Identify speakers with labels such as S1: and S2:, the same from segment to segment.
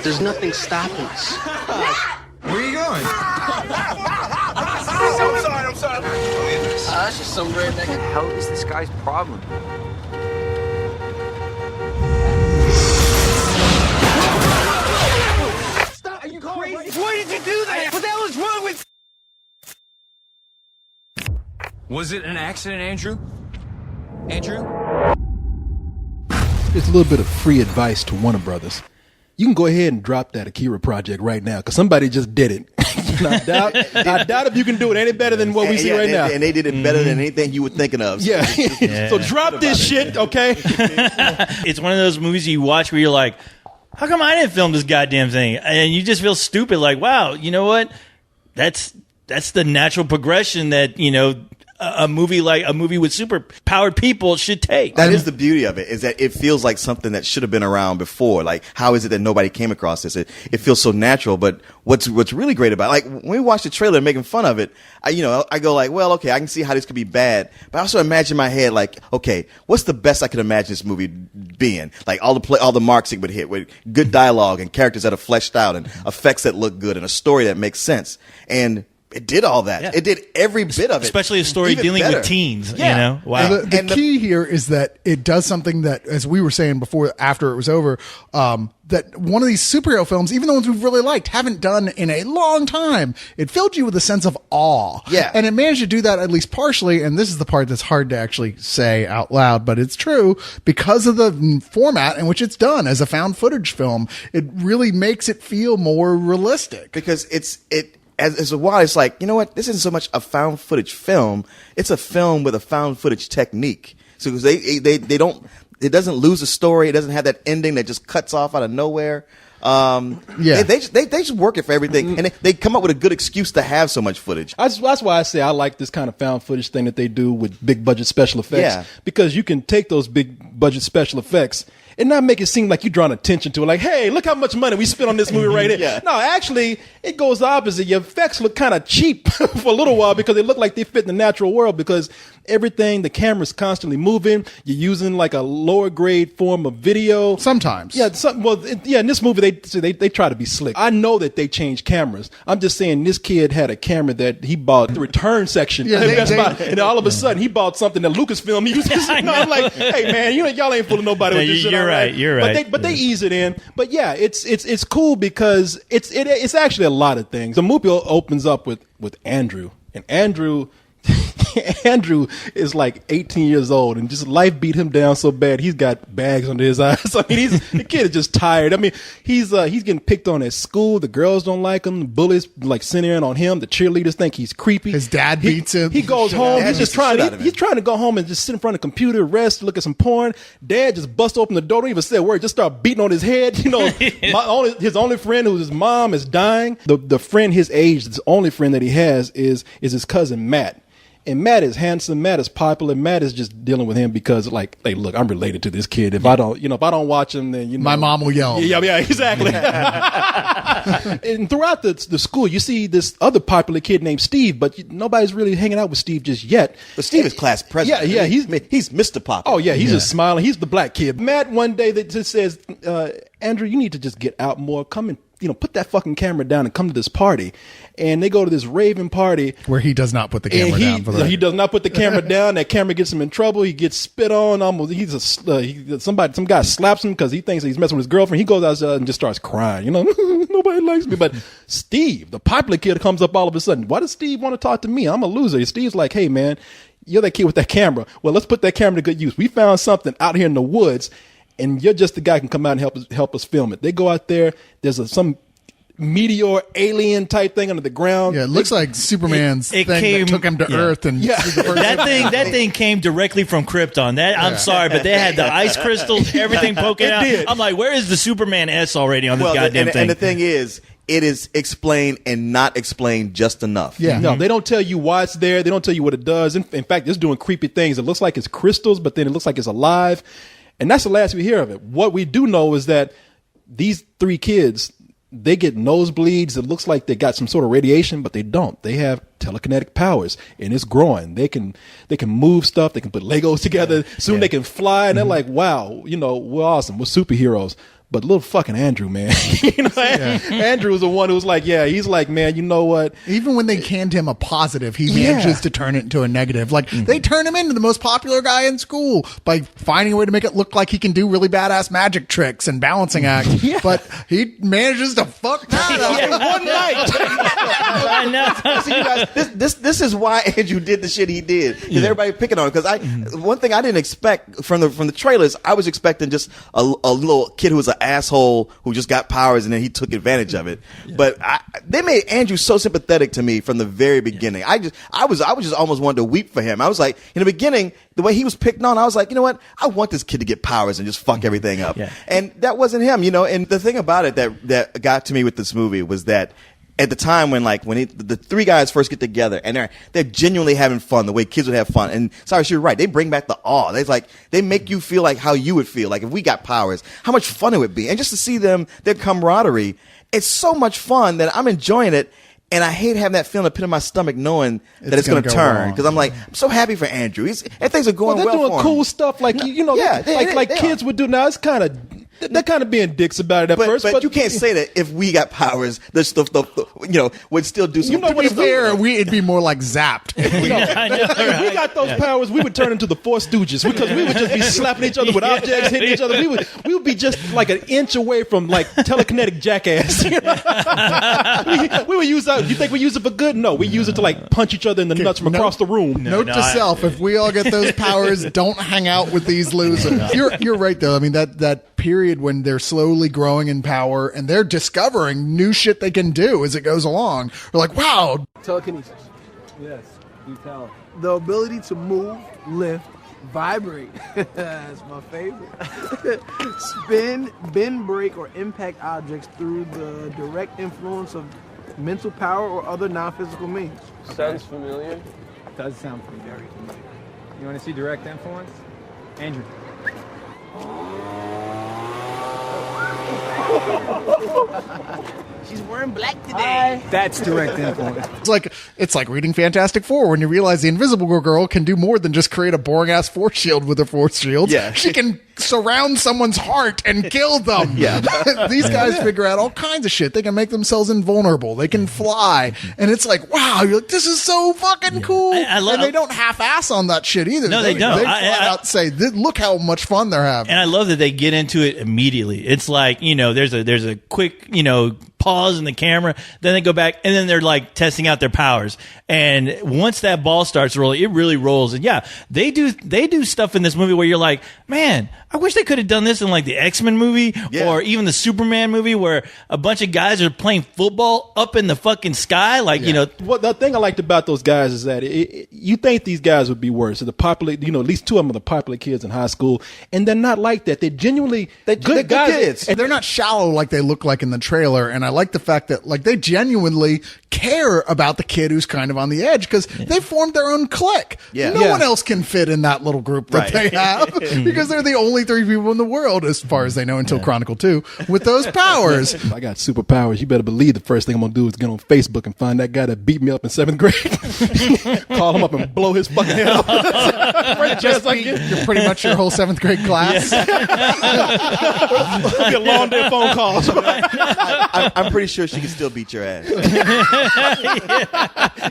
S1: There's nothing stopping us.
S2: Where are you going? I'm sorry.
S1: That's just some redneck.
S3: What the hell is this guy's problem?
S2: Stop! Are you crazy? Why did you do that? What the hell is wrong with?
S4: Was it an accident, Andrew? Andrew?
S5: Just a little bit of free advice to Warner Brothers. You can go ahead and drop that Akira project right now because somebody just did it. I doubt if you can do it any better than what we see right now.
S6: And they did it better than anything you were thinking of.
S5: Yeah. So drop this shit, okay?
S7: It's one of those movies you watch where you're like, how come I didn't film this goddamn thing? And you just feel stupid. Like, wow, you know what? That's the natural progression that, you know, a movie with super powered people should take.
S6: That is the beauty of it, is that it feels like something that should have been around before. Like, how is it that nobody came across this? It feels so natural. But what's really great about it, like when we watch the trailer and making fun of it, I go like, well, okay, I can see how this could be bad. But I also imagine in my head, like, okay, what's the best I could imagine this movie being? Like all the marks it would hit with good dialogue and characters that are fleshed out and effects that look good and a story that makes sense. And it did all that. Yeah. It did every bit of it.
S7: Especially a story dealing with teens. Yeah. You know? Wow.
S8: And the key here is that it does something that, as we were saying before, after it was over, that one of these superhero films, even the ones we've really liked, haven't done in a long time. It filled you with a sense of awe.
S6: Yeah.
S8: And it managed to do that at least partially. And this is the part that's hard to actually say out loud, but it's true because of the format in which it's done as a found footage film. It really makes it feel more realistic.
S6: Because as a while, it's like, you know what? This isn't so much a found footage film. It's a film with a found footage technique. So because they don't, it doesn't lose the story. It doesn't have that ending that just cuts off out of nowhere. They just work it for everything, and they come up with a good excuse to have so much footage.
S5: That's why I say I like this kind of found footage thing that they do with big budget special effects, because you can take those big budget special effects and not make it seem like you're drawing attention to it. Like, hey, look how much money we spent on this movie right here.
S6: Yeah.
S5: No, actually, it goes the opposite. Your effects look kind of cheap for a little while because they look like they fit in the natural world, because everything, the camera's constantly moving. You're using like a lower grade form of video.
S8: Sometimes.
S5: Yeah. In this movie, they try to be slick. I know that they changed cameras. I'm just saying this kid had a camera that he bought the return section.
S8: Yeah,
S5: and then all of a sudden he bought something that Lucasfilm used. I'm like, hey man, y'all ain't fooling nobody with this shit.
S7: You're right.
S5: But they ease it in. But yeah, it's cool because it's actually a lot of things. The movie opens up with Andrew, and Andrew is like 18 years old, and just life beat him down so bad he's got bags under his eyes. I mean, the kid is just tired. I mean, he's getting picked on at school. The girls don't like him. The bullies like sitting in on him. The cheerleaders think he's creepy.
S8: His dad beats him.
S5: He goes home. He's trying to go home and just sit in front of the computer, rest, look at some porn. Dad just busts open the door, don't even say a word, just start beating on his head. You know, his only friend, who's his mom, is dying. The friend his age, the only friend that he has is his cousin Matt. And Matt is handsome. Matt is popular. Matt is just dealing with him because, like, hey, look, I'm related to this kid. If I don't watch him, then
S8: my mom will yell.
S5: Yeah, exactly. And throughout the school, you see this other popular kid named Steve, but nobody's really hanging out with Steve just yet.
S6: But Steve is class president.
S5: Yeah,
S6: he's Mr. Popular.
S5: Oh yeah, he's just smiling. He's the black kid. Matt one day that just says, Andrew, you need to just get out more. Come and put that fucking camera down and come to this party. And they go to this raving party
S8: where he does not put the camera down.
S5: He does not put the camera down. That camera gets him in trouble. He gets spit on. Some guy slaps him because he thinks he's messing with his girlfriend. He goes outside and just starts crying. Nobody likes me. But Steve, the popular kid, comes up all of a sudden. Why does Steve want to talk to me? I'm a loser. Steve's like, hey man, you're that kid with that camera. Well, let's put that camera to good use. We found something out here in the woods, and you're just the guy who can come out and help us film it. They go out there. There's some meteor alien type thing under the ground.
S8: Yeah, it looks like Superman's thing that took him to Earth. And
S7: that thing came directly from Krypton. I'm sorry, but they had the ice crystals, everything poking out. I'm like, where is the Superman S already on this goddamn thing?
S6: And the thing is, it is explained and not explained just enough.
S8: Yeah.
S5: No, they don't tell you why it's there. They don't tell you what it does. In fact, it's doing creepy things. It looks like it's crystals, but then it looks like it's alive. And that's the last we hear of it. What we do know is that these three kids, they get nosebleeds. It looks like they got some sort of radiation, but they don't. They have telekinetic powers, and it's growing. They can move stuff. They can put Legos together. Soon they can fly, and they're like, wow, we're awesome. We're superheroes. But little fucking Andrew, man. You know, Andrew was the one who was like, yeah, he's like, man, you know what?
S8: Even when they canned him a positive, he manages to turn it into a negative. Like, they turn him into the most popular guy in school by finding a way to make it look like he can do really badass magic tricks and balancing acts. But he manages to fuck that up in one night.
S7: I know.
S6: See, you guys, this is why Andrew did the shit he did. Because everybody picking on him. Because one thing I didn't expect from the trailers, I was expecting just a little kid who was an asshole who just got powers and then he took advantage of it. But they made Andrew so sympathetic to me from the very beginning. I was just almost wanted to weep for him. I was like, in the beginning, the way he was picked on, I was like, you know what? I want this kid to get powers and just fuck everything up. Yeah. And that wasn't him, you know. And the thing about it that got to me with this movie was that at the time when the three guys first get together and they're genuinely having fun the way kids would have fun. And Cyrus, you're right. They bring back the awe. They make you feel like how you would feel like if we got powers, how much fun it would be. And just to see their camaraderie, it's so much fun that I'm enjoying it. And I hate having that feeling in the pit of my stomach knowing that it's going to turn. Because I'm like, I'm so happy for Andrew. And things are going well
S5: they're doing
S6: for him.
S5: cool stuff like, you know, like kids would do. Now, it's kind of... They're kind of being dicks about it at first,
S6: but you can't say that if we got powers, the stuff, you know, would still do some.
S8: You know, to be fair, it'd be more like zapped.
S5: If we got those powers, we would turn into the Four Stooges because we would just be slapping each other with objects, hitting each other. We would be just like an inch away from like telekinetic jackass. We would use that. You think we use it for good? No, we use it to like punch each other in the nuts from across the room.
S8: Note to self: if we all get those powers, don't hang out with these losers. You're right though. I mean that period when they're slowly growing in power and they're discovering new shit they can do as it goes along. We're like, wow.
S2: Telekinesis.
S9: Yes, you tell.
S2: The ability to move, lift, vibrate. That's my favorite. Spin, bend, break, or impact objects through the direct influence of mental power or other non-physical means.
S9: Sounds familiar.
S10: Does sound very familiar. You want to see direct influence? Andrew.
S2: She's wearing black today.
S10: That's direct influence.
S8: It's like reading Fantastic Four when you realize the Invisible Girl can do more than just create a boring ass force shield with her force shields.
S6: Yeah.
S8: She can surround someone's heart and kill them.
S6: Yeah.
S8: These guys figure out all kinds of shit. They can make themselves invulnerable. They can fly. And it's like, wow, you're like, this is so fucking cool.
S7: I love,
S8: and they don't half-ass on that shit either.
S7: No, they don't.
S8: They flat out say, look how much fun they're having.
S7: And I love that they get into it immediately. It's like, you know, there's a quick, you know, pause in the camera, then they go back, and then they're like testing out their powers. And once that ball starts rolling, it really rolls. And yeah, they do stuff in this movie where you're like, man, I wish they could have done this in like the X-Men movie or even the Superman movie where a bunch of guys are playing football up in the fucking sky. Like, you know.
S5: What the thing I liked about those guys is that you think these guys would be worse. The popular, you know, at least two of them are the popular kids in high school, and they're not like that. They're genuinely good guys.
S8: Kids. And they're not shallow like they look like in the trailer. And I like the fact that like they genuinely care about the kid who's kind of on the edge because they formed their own clique.
S6: Yeah.
S8: No one else can fit in that little group that they have because they're the only three people in the world, as far as they know, until Chronicle 2, with those powers.
S5: If I got superpowers, you better believe the first thing I'm going to do is get on Facebook and find that guy that beat me up in 7th grade. Call him up and blow his fucking head off.
S8: You're pretty much your whole 7th grade class.
S5: Get long day phone calls.
S6: I'm pretty sure she can still beat your ass.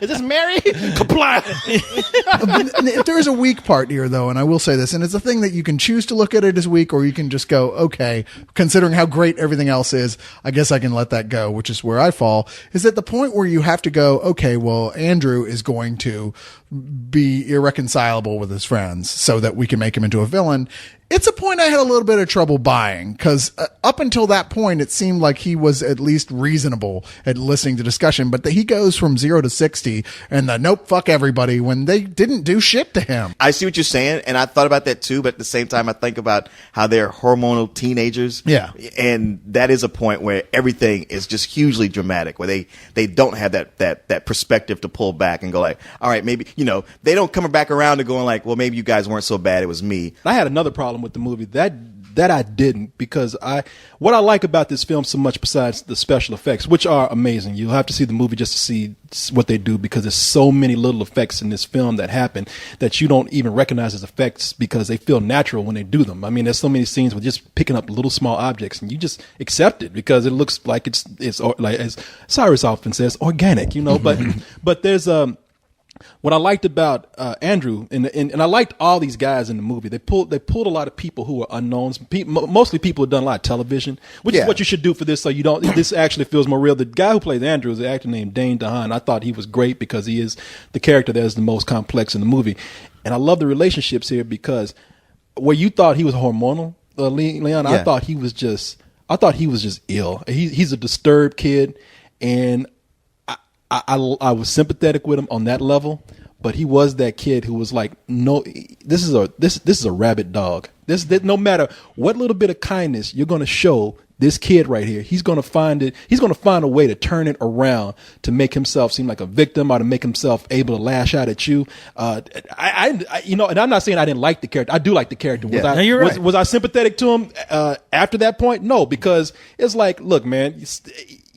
S5: Is this Mary? Comply.
S8: If there is a weak part here, though, and I will say this, and it's a thing that you can choose to look at it as weak, or you can just go, okay, considering how great everything else is, I guess I can let that go, which is where I fall, is at the point where you have to go, okay, well, Andrew is going to be irreconcilable with his friends so that we can make him into a villain. It's a point I had a little bit of trouble buying because up until that point, it seemed like he was at least reasonable at listening to discussion, but he goes from 0 to 60 and nope, fuck everybody when they didn't do shit to him.
S6: I see what you're saying, and I thought about that too, but at the same time, I think about how they're hormonal teenagers.
S8: Yeah.
S6: And that is a point where everything is just hugely dramatic, where they don't have that perspective to pull back and go like, all right, maybe, you know, they don't come back around to going like, well, maybe you guys weren't so bad, it was me.
S5: I had another problem with the movie. That That I didn't, because what I like about this film so much, besides the special effects, which are amazing, you'll have to see the movie just to see what they do, because there's so many little effects in this film that happen that you don't even recognize as effects because they feel natural when they do them. I mean, there's so many scenes with just picking up little small objects and you just accept it because it looks like it's like, as Cyrus often says, organic, but there's what I liked about Andrew, and I liked all these guys in the movie. They pulled a lot of people who were unknowns, mostly people who have done a lot of television, which is what you should do for this, so you don't. This actually feels more real. The guy who plays Andrew is an actor named Dane DeHaan. I thought he was great because he is the character that is the most complex in the movie, and I love the relationships here because where you thought he was hormonal, Leon, I thought he was just ill. He's a disturbed kid, and I was sympathetic with him on that level, but he was that kid who was like, no, this is a rabid dog. This no matter what little bit of kindness you're going to show this kid right here, he's going to find it. He's going to find a way to turn it around to make himself seem like a victim or to make himself able to lash out at you. And I'm not saying I didn't like the character. I do like the character. Was I sympathetic to him after that point? No, because it's like, look, man,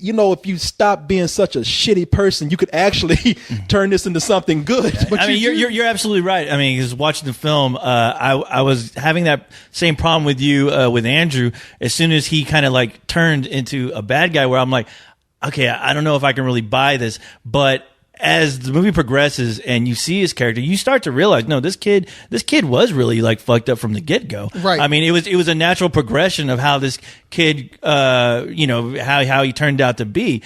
S5: if you stop being such a shitty person, you could actually turn this into something good. But
S7: you're absolutely right. I mean, because watching the film, I was having that same problem with you with Andrew. As soon as he kind of like turned into a bad guy, where I'm like, okay, I don't know if I can really buy this, but as the movie progresses and you see his character, you start to realize, no, this kid was really like fucked up from the get-go.
S8: Right.
S7: I mean, it was a natural progression of how this kid, how he turned out to be.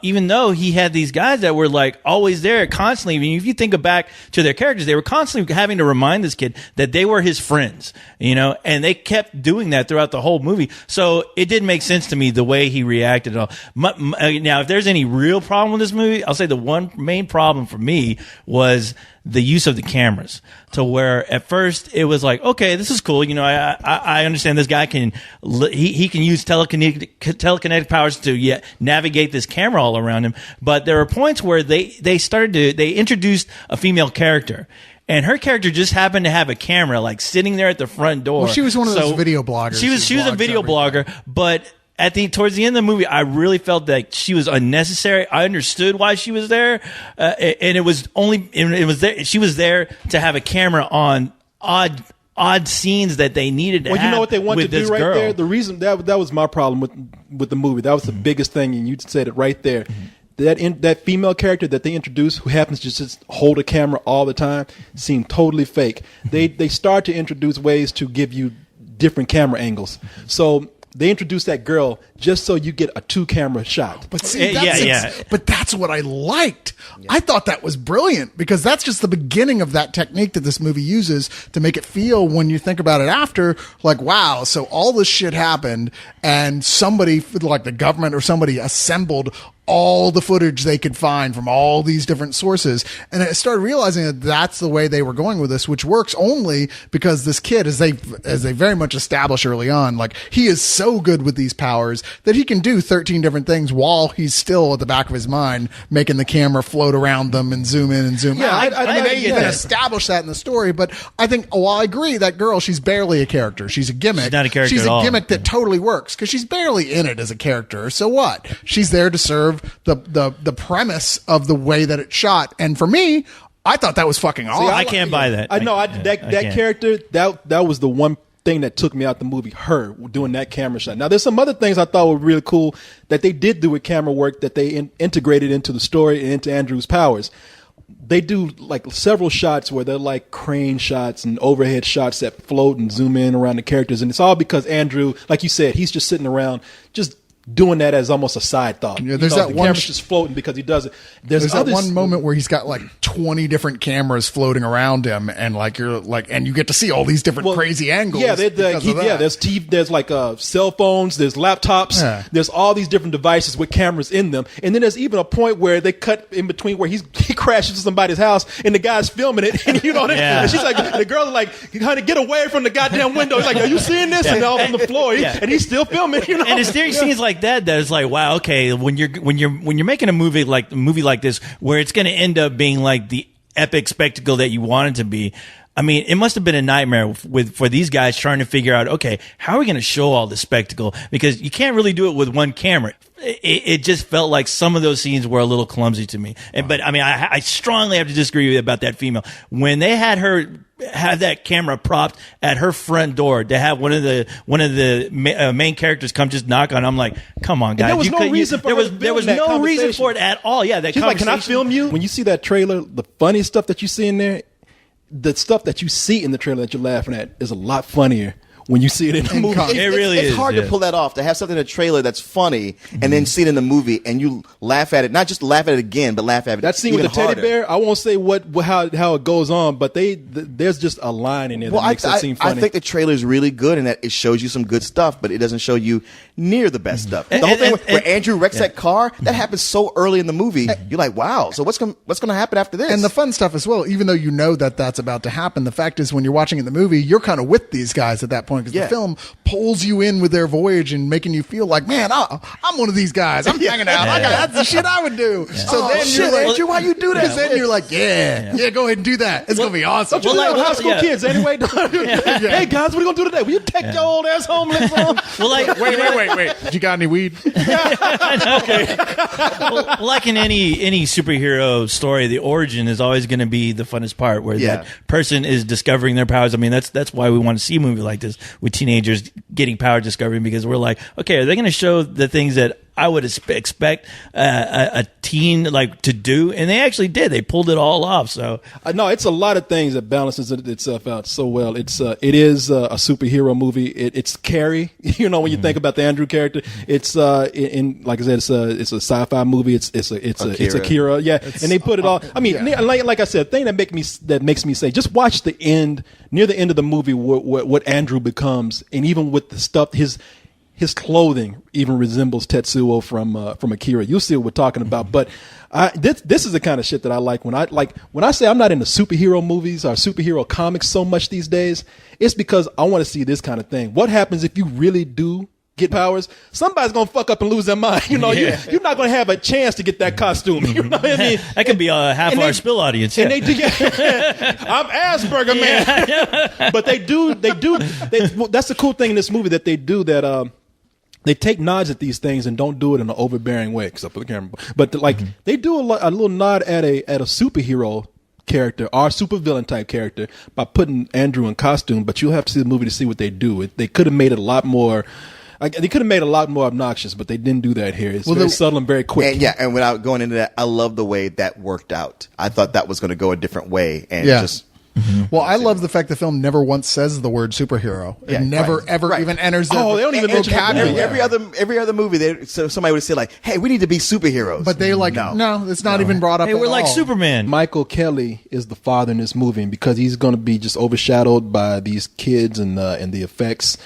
S7: Even though he had these guys that were like always there constantly. I mean, if you think back to their characters, they were constantly having to remind this kid that they were his friends, and they kept doing that throughout the whole movie. So it didn't make sense to me the way he reacted at all. Now, if there's any real problem with this movie, I'll say the one main problem for me was the use of the cameras, to where at first it was like, okay, this is cool. I understand this guy can use telekinetic powers to navigate this camera all around him. But there were points where they introduced a female character. And her character just happened to have a camera like sitting there at the front door.
S8: Well, she was one of those video bloggers.
S7: She was a video blogger, but towards the end of the movie, I really felt that she was unnecessary. I understood why she was there, and she was there to have a camera on odd scenes that they needed to have.
S5: Well, you know what they want to do right
S7: girl.
S5: there? The reason that was my problem with the movie. That was the biggest thing, and you said it right there. Mm-hmm. That female character that they introduced, who happens to just hold a camera all the time, seemed totally fake. They start to introduce ways to give you different camera angles. So they introduced that girl just so you get a 2-camera shot.
S8: But see, but that's what I liked. Yeah. I thought that was brilliant because that's just the beginning of that technique that this movie uses to make it feel, when you think about it after, like, wow, so all this shit happened and somebody, like the government or somebody, assembled all the footage they could find from all these different sources. And I started realizing that that's the way they were going with this, which works only because this kid, as they very much establish early on, like, he is so good with these powers that he can do 13 different things while he's still at the back of his mind making the camera float around them and zoom in and zoom out. I they even establish that in the story, but I think, I agree, that girl, she's barely a character. She's a gimmick.
S7: She's not a character
S8: She's
S7: at
S8: a
S7: all.
S8: gimmick that totally works because she's barely in it as a character. So what? She's there to serve the premise of the way that it's shot. And for me, I thought that was fucking awesome.
S7: I can't buy that.
S5: I know that character, that was the one thing that took me out the movie, her doing that camera shot. Now, there's some other things I thought were really cool that they did do with camera work that they integrated into the story and into Andrew's powers. They do like several shots where they're like crane shots and overhead shots that float and zoom in around the characters. And it's all because Andrew, like you said, he's just sitting around just doing that as almost a side thought.
S8: Yeah, there's that
S5: the
S8: one
S5: camera's just floating because he does it.
S8: There's that one moment where he's got like 20 different cameras floating around him, and like and you get to see all these different crazy angles.
S5: Yeah, there's TV, there's like cell phones, there's laptops, there's all these different devices with cameras in them, and then there's even a point where they cut in between where he crashes into somebody's house and the guy's filming it, and and she's like, the girl's like, honey, get away from the goddamn window. He's like, are you seeing this? And all on the floor, and he's still filming.
S7: And it's scenes like that is like, wow, okay, when you're making a movie like this, where it's going to end up being like the epic spectacle that you want it to be, I mean, it must have been a nightmare for these guys trying to figure out, okay, how are we going to show all this spectacle? Because you can't really do it with one camera. It just felt like some of those scenes were a little clumsy to me. But I mean, I strongly have to disagree with you about that female. When they had her have that camera propped at her front door to have one of the main characters come just knock on, I'm like, come on, guys.
S5: There was no reason for
S7: there was no reason for it at all. Yeah, that
S5: she's like, can I film you? When you see that trailer, the funny stuff that you see in there, the stuff that you see in the trailer that you're laughing at is a lot funnier when you see it in the movie.
S6: It's hard to pull that off, to have something in a trailer that's funny and then see it in the movie and you laugh at it, not just laugh at it again, but laugh at it.
S5: That scene with the teddy bear, I won't say how it goes on, but there's just a line in there that makes that scene funny.
S6: I think the trailer is really good in that it shows you some good stuff, but it doesn't show you near the best stuff. The whole thing where Andrew wrecks that car, that happens so early in the movie. You're like, wow, so what's going to happen after this?
S8: And the fun stuff as well, even though you know that that's about to happen, the fact is when you're watching in the movie, you're kind of with these guys at that point because the film pulls you in with their voyage and making you feel like, man, I'm one of these guys. I'm hanging out. That's the shit I would do. So then you're like,
S6: Andrew, why you do that?
S8: Because then you're like, yeah, go ahead and do that. It's going to be awesome.
S5: Don't you like high school kids anyway? Hey, guys, what are you going to do today? Will you take your old ass home?
S7: Well, like,
S8: wait. You got any weed?
S7: Okay. Well, like in any superhero story, the origin is always going to be the funnest part, where that person is discovering their powers. I mean, that's why we want to see a movie like this with teenagers getting power discovery, because we're like, okay, are they going to show the things that I would expect a teen like to do? And they actually did. They pulled it all off. So
S5: no, it's a lot of things that balances itself out so well. It is a superhero movie. It's Carrie. You know, when you think about the Andrew character, it's in like I said, it's a sci-fi movie. It's Akira. Yeah, and they put it all. I mean, like I said, the thing that makes me say, just watch the end, near the end of the movie, what Andrew becomes, and even with the stuff, his clothing even resembles Tetsuo from Akira. You'll see what we're talking about. But this is the kind of shit that I like. When I say I'm not into superhero movies or superhero comics so much these days, it's because I want to see this kind of thing. What happens if you really do get powers? Somebody's gonna fuck up and lose their mind. You know, you're not gonna have a chance to get that costume. You know what I mean?
S7: That could be a half our spill audience.
S5: And they do. I'm Asperger man. But they do. That's the cool thing in this movie that they do that. They take nods at these things and don't do it in an overbearing way, except for the camera. But they do a little nod at a superhero character or supervillain type character by putting Andrew in costume. But you'll have to see the movie to see what they do. They could have made it a lot more. They could have made it a lot more obnoxious, but they didn't do that here. It's very subtle and very quick.
S6: And without going into that, I love the way that worked out. I thought that was going to go a different way, and just.
S8: Well, I love the fact the film never once says the word superhero. It never even enters the
S5: they don't even
S8: vocabulary.
S6: Every other movie, somebody would say like, "Hey, we need to be superheroes,"
S8: but they no, it's not even brought up.
S7: Hey, we're like
S8: all.
S7: Superman.
S5: Michael Kelly is the father in this movie, and because he's going to be just overshadowed by these kids and the effects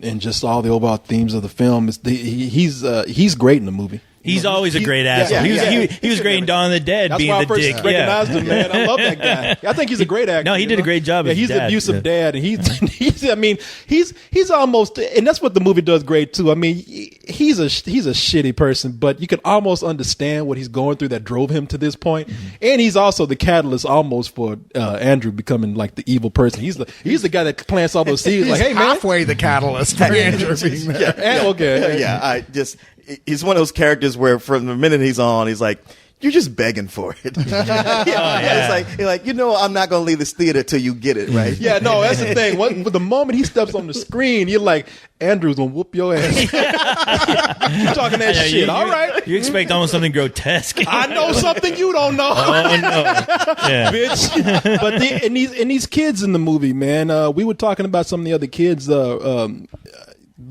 S5: and just all the overall themes of the film, he's great in the movie.
S7: He's always a great asshole. He was great in Dawn of the Dead,
S5: That's
S7: being
S5: why
S7: the
S5: I first
S7: dick.
S5: recognized him, man. I love that guy. I think he's a great actor.
S7: No, he did a great job.
S5: Yeah, he's the abusive dad, and he's almost, and that's what the movie does great too. I mean, he's a shitty person, but you can almost understand what he's going through that drove him to this point. And he's also the catalyst almost for Andrew becoming like the evil person. He's the guy that plants all those seeds. Like, hey, man,
S8: halfway the catalyst for Andrew being there.
S6: He's one of those characters where from the minute he's on, he's like, you're just begging for it. It's like, I'm not going to leave this theater till you get it, right?
S5: Yeah, no, that's the thing. But the moment he steps on the screen, you're like, Andrew's going to whoop your ass. You're talking that shit. All right.
S7: You expect almost something grotesque.
S5: I know something you don't know.
S7: Oh, no. Yeah.
S5: Bitch. But these kids in the movie, man, we were talking about some of the other kids,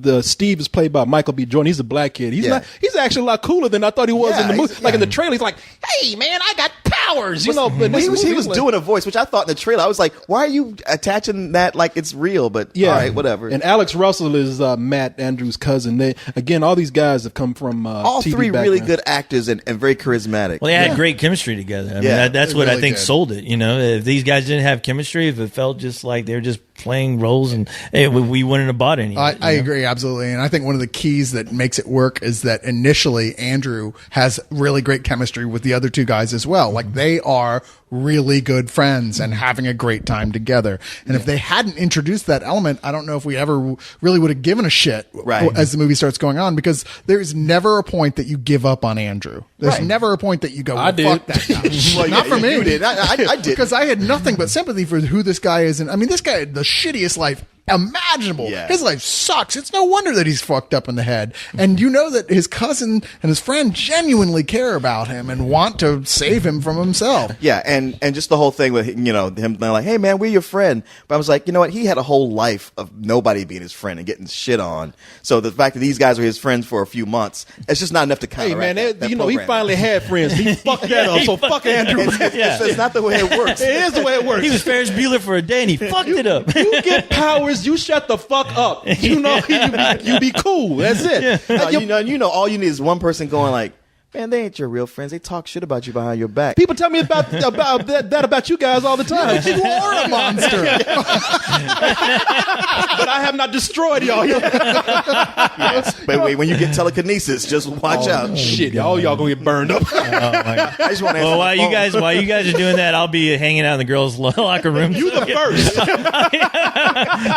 S5: the Steve is played by Michael B. Jordan. He's a black kid. He's actually a lot cooler than I thought he was in the movie. Like in the trailer, he's like, "Hey man, I got powers." You know, but
S6: he was doing a voice, which I thought in the trailer, I was like, "Why are you attaching that like it's real?" But all right, whatever.
S5: And Alex Russell is Matt Andrews' cousin. All these guys have come from
S6: all
S5: TV
S6: three
S5: backgrounds.
S6: really good actors and very charismatic.
S7: Well, they had great chemistry together. I mean, that's what I think sold it. You know, if these guys didn't have chemistry, if it felt just like they were just playing roles, and we wouldn't have bought any.
S8: I agree absolutely, and I think one of the keys that makes it work is that initially Andrew has really great chemistry with the other two guys as well. Like they are really good friends and having a great time together. And if they hadn't introduced that element, I don't know if we ever really would have given a shit as the movie starts going on, because there's never a point that you give up on Andrew. There's never a point that you go, well, fuck that guy.
S6: Well,
S8: Not for me.
S6: You did. I did.
S8: Because I had nothing but sympathy for who this guy is. And I mean, this guy had the shittiest life imaginable.
S6: Yeah.
S8: His life sucks. It's no wonder that he's fucked up in the head. And you know that his cousin and his friend genuinely care about him and want to save him from himself.
S6: Yeah, and just the whole thing with, you know, him they're like, hey man, we're your friend. But I was like, you know what? He had a whole life of nobody being his friend and getting shit on. So the fact that these guys were his friends for a few months, it's just not enough to counteract.
S5: Hey man,
S6: that
S5: you know, he
S6: program.
S5: finally had friends. He fucked that up. So fuck Andrew.
S6: It's not the way it works.
S5: It is the way it works.
S7: He was Ferris Bueller for a day and he fucked it up.
S5: You get powers, you shut the fuck up. You know, you be cool. That's it.
S6: No, you know, all you need is one person going like, man, they ain't your real friends. They talk shit about you behind your back.
S5: People tell me about that about you guys all the time.
S8: You are a monster.
S5: But I have not destroyed y'all.
S6: Yes. But wait, when you get telekinesis, just watch out.
S5: Shit, all y'all gonna get burned up.
S6: I just want to
S7: Well, while you guys are doing that, I'll be hanging out in the girls' locker room.
S5: You the first.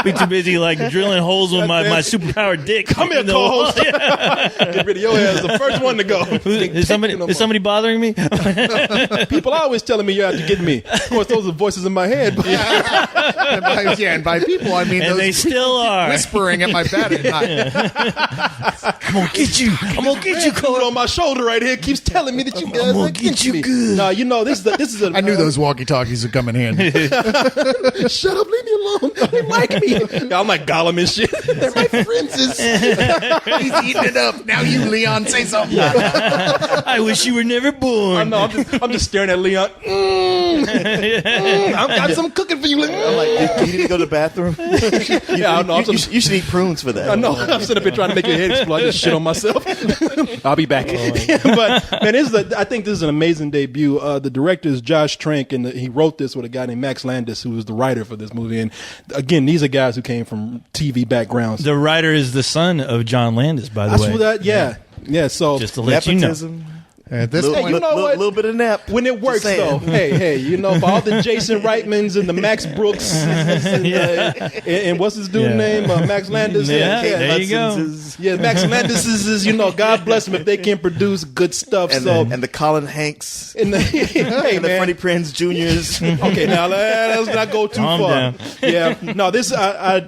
S7: Be too busy like drilling holes with my superpowered dick.
S5: Come here, co-host. Get rid of your ass. The first one to go.
S7: Is somebody bothering me?
S5: People are always telling me you're out to get me. Of course, those are voices in my head.
S8: And by people, I mean
S7: And
S8: those
S7: they still are.
S8: whispering at my bed at night.
S7: I'm gonna get you. I'm gonna get you,
S5: Dude
S7: Cole.
S5: on my shoulder right here keeps telling me that you guys
S7: gonna
S5: are
S7: get
S5: against
S7: you
S5: me.
S7: good.
S5: No, you know this is a.
S8: I knew those walkie-talkies would come in handy.
S5: Shut up, leave me alone. They like me. I'm like Gollum and shit. They're my friends.
S8: He's eating it up. Now you, Leon, say something.
S7: I wish you were never born.
S5: I'm just staring at Leon. I've got some cooking for you, Leon.
S6: I'm like, you need to go to the bathroom?
S5: Yeah, I know.
S6: You should eat prunes for that.
S5: I know. I'm sitting up here trying to make your head explode. I just shit on myself. I'll be back. But man, I think this is an amazing debut. The director is Josh Trank, and he wrote this with a guy named Max Landis, who was the writer for this movie. And again, these are guys who came from TV backgrounds.
S7: The writer is the son of John Landis, by the
S5: That's
S7: way.
S5: what that. Yeah. So
S7: Just to let you know.
S6: Nepotism.
S8: At this
S6: Little,
S8: point,
S5: you know what?
S6: little bit of nap.
S5: when it works,
S6: Just saying.
S5: though, hey, you know, for all the Jason Reitmans and the Max Brooks and what's his dude's name, Max Landis.
S7: Yeah,
S6: Kate
S7: there you go.
S6: Hudson's
S5: Yeah, Max Landis is, you know, God bless them if they can produce good stuff.
S6: and,
S5: So,
S6: and the Colin Hanks
S5: hey,
S6: and the
S5: man.
S6: Freddie Prinze Juniors.
S5: Okay, now let's not go too
S7: Calm
S5: far.
S7: down.
S5: Yeah, no,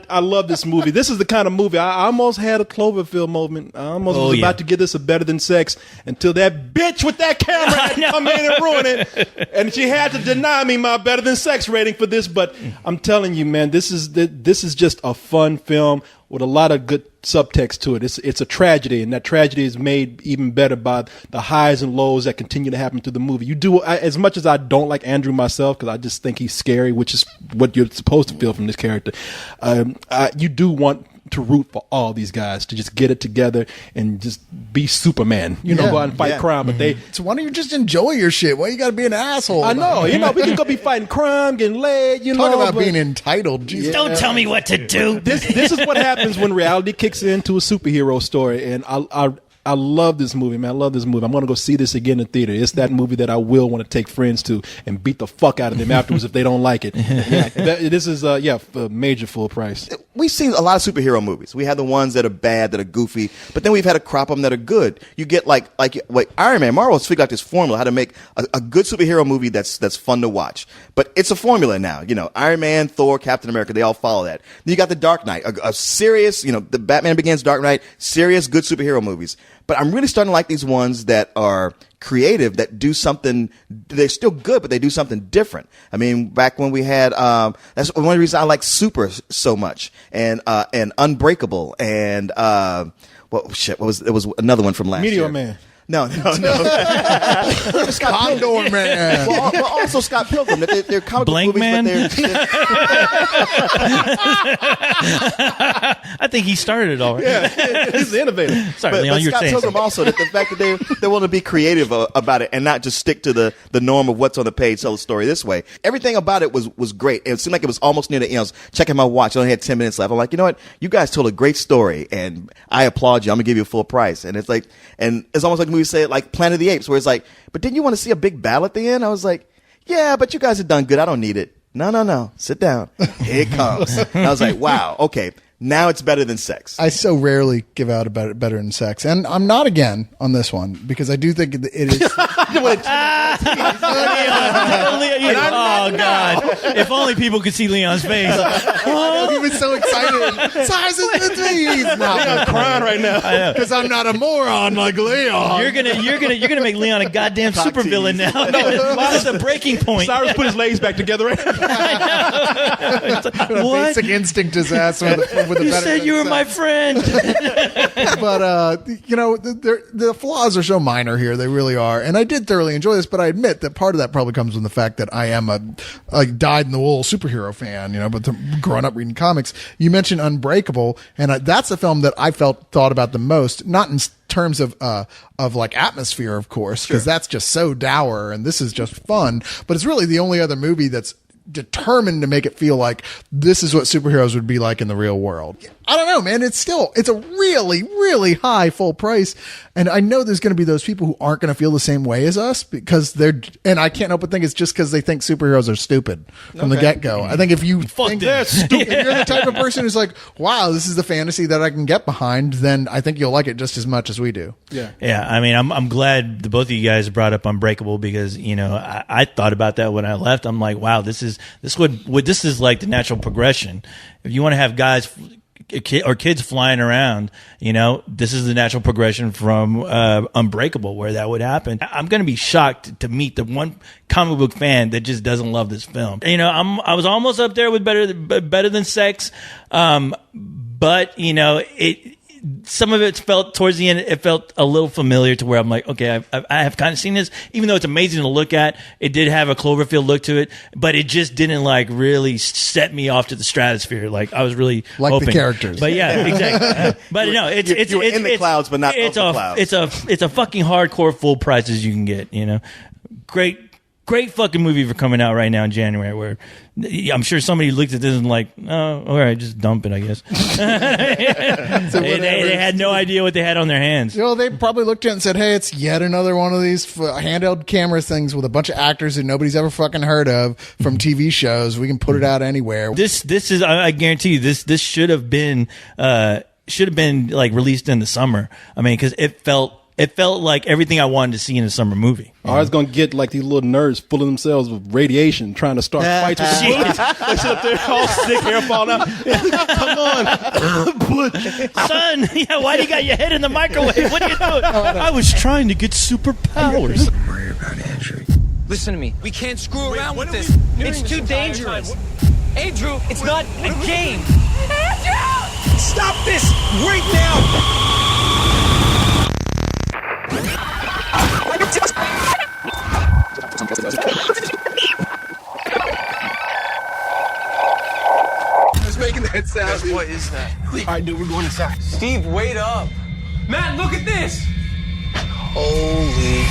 S5: I love this movie. This is the kind of movie I almost had a Cloverfield moment. I almost was about to give this a better than sex until that bitch with that camera had to come in and ruin it, and she had to deny me my better than sex rating for this. But I'm telling you, man, this is just a fun film with a lot of good subtext to it. It's a tragedy, and that tragedy is made even better by the highs and lows that continue to happen through the movie. As much as I don't like Andrew myself, because I just think he's scary, which is what you're supposed to feel from this character, you do want to root for all these guys to just get it together and just be Superman, go out and fight crime. But
S8: so why don't you just enjoy your shit? Why you got to be an asshole?
S5: I know, we can go be fighting crime, getting laid,
S8: Talk about being entitled. Jesus.
S7: Don't tell me what to do.
S5: This is what happens when reality kicks into a superhero story, and I love this movie, man. I love this movie. I'm going to go see this again in theater. It's that movie that I will want to take friends to and beat the fuck out of them afterwards if they don't like it. This is a major full price.
S6: We've seen a lot of superhero movies. We have the ones that are bad, that are goofy, but then we've had a crop of them that are good. You get like Iron Man. Marvel has figured out this formula how to make a good superhero movie that's fun to watch. But it's a formula now. Iron Man, Thor, Captain America, they all follow that. Then you got the Dark Knight, a serious, the Batman Begins, Dark Knight, serious, good superhero movies. But I'm really starting to like these ones that are creative, that do something. They're still good, but they do something different. I mean, back when we had, that's one of the reasons I like Super so much, and Unbreakable, and what was another one from last year?
S5: Meteor Man.
S6: No.
S8: Condor Man.
S6: Well, also Scott Pilgrim. They're comic book
S7: Blank
S6: movies,
S7: Man?
S6: but they're
S7: I think he started it all right.
S5: Yeah, he's the innovator.
S7: Sorry,
S6: but
S7: Leon, you're
S6: Scott
S7: saying
S6: Pilgrim
S7: something.
S6: also, that the fact that they want to be creative about it and not just stick to the norm of what's on the page, tell the story this way. Everything about it was great. It seemed like it was almost near the end. I was checking my watch. I only had 10 minutes left. I'm like, you know what? You guys told a great story, and I applaud you. I'm gonna give you a full price. And it's almost like the movie said, like Planet of the Apes, where it's like, but didn't you want to see a big battle at the end? I was like, yeah, but you guys have done good. I don't need it. No. Sit down. Here it comes. And I was like, wow, okay. Now it's better than sex.
S8: I so rarely give out about better than sex, and I'm not again on this one because I do think it is.
S7: Oh God! If only people could see Leon's face.
S8: He was so excited. Size is he's not
S5: crying right now
S8: because I'm not a moron like Leon.
S7: You're gonna make Leon a goddamn supervillain now. That's a breaking point.
S5: Cyrus put his legs back together. Right?
S7: What?
S8: Basic instinct his ass with a
S7: You
S8: better
S7: said you were
S8: sex.
S7: my friend.
S8: But the flaws are so minor here; they really are. And I did thoroughly enjoy this, but I admit that part of that probably comes from the fact that I am a dyed-in-the-wool superhero fan. But growing up reading comics, you mentioned Unbreakable, and that's a film that I thought about the most, not in terms of like atmosphere, of course, because that's just so dour, and this is just fun. But it's really the only other movie that's determined to make it feel like this is what superheroes would be like in the real world. I don't know, man. It's a really, really high full price. And I know there's going to be those people who aren't going to feel the same way as us and I can't help but think it's just because they think superheroes are stupid from the get-go. I think if you think they're stupid, if you're the type of person who's like, wow, this is the fantasy that I can get behind, then I think you'll like it just as much as we do.
S7: Yeah. I mean, I'm glad the both of you guys brought up Unbreakable because, I thought about that when I left. I'm like, wow, this is like the natural progression. If you want to have guys or kids flying around, this is the natural progression from Unbreakable where that would happen. I'm going to be shocked to meet the one comic book fan that just doesn't love this film. I was almost up there with better than sex. But some of it felt towards the end, it felt a little familiar to where I'm like, okay, I have kind of seen this, even though it's amazing to look at. It did have a Cloverfield look to it, but it just didn't really set me off to the stratosphere. Like I was really hoping.
S8: The characters.
S7: But yeah, exactly. But no, it's
S6: in the clouds, but not of the clouds.
S7: It's a fucking hardcore full price as you can get. Great fucking movie for coming out right now in January, where I'm sure somebody looked at this and like, oh, all right, just dump it, I guess. They had no idea what they had on their hands.
S8: They probably looked at it and said, hey, it's yet another one of these handheld camera things with a bunch of actors that nobody's ever fucking heard of from TV shows. We can put it out anywhere.
S7: This is, I guarantee you, this should have been like released in the summer. I mean, because it felt like everything I wanted to see in a summer movie.
S5: I was going to get like these little nerds full of themselves with radiation trying to start fights with the bullets. They sit up there all sick, hair falling out. Come on.
S7: Son, why do you got your head in the microwave? What are you doing? I was trying to get superpowers.
S1: Don't worry about Andrew. Listen to me. We can't screw around with this. It's too dangerous. Andrew, it's not a game. Andrew! Stop this right now!
S2: Just making that sound.
S1: What is that?
S2: All right, dude, we're going inside.
S1: Steve, wait up. Matt, look at this.
S2: Holy